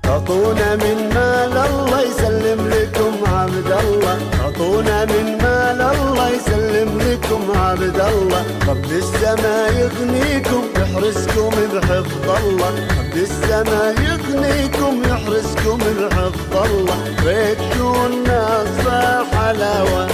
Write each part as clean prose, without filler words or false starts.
اعطونا من مال الله يسلم لكم عبد الله، اعطونا من مال الله يسلم لكم عبد الله. رب السما يغنيكم يحرسكم بحفظ الله، رب السما يغنيكم يحرسكم بحفظ الله. ريت شو الناس حلاوه،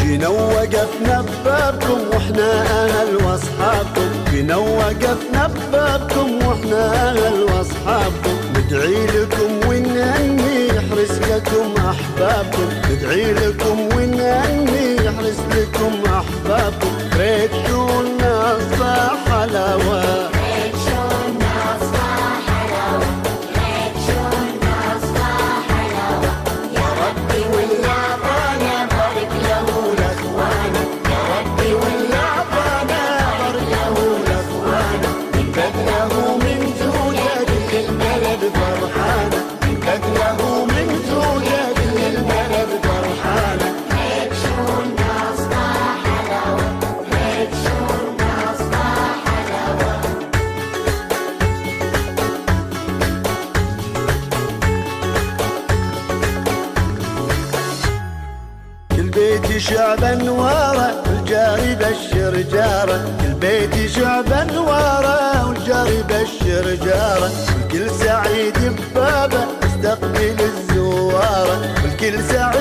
جينا ووقفنا ببابكم واحنا اهل واصحابكم، جينا ووقفنا ببابكم واحنا اهل واصحابكم. ندعي لكم ونهني يحرس لكم احبابكم، ندعي لكم ونهني يحرس لكم احبابكم. ريت شو الناس حلاوه، بيتي شعب انواره والجاري بشر جاره، كل بيتي شعب انواره والجاري بشر جاره. والكل سعيد ببابه يستقبل الزواره، والكل سعيد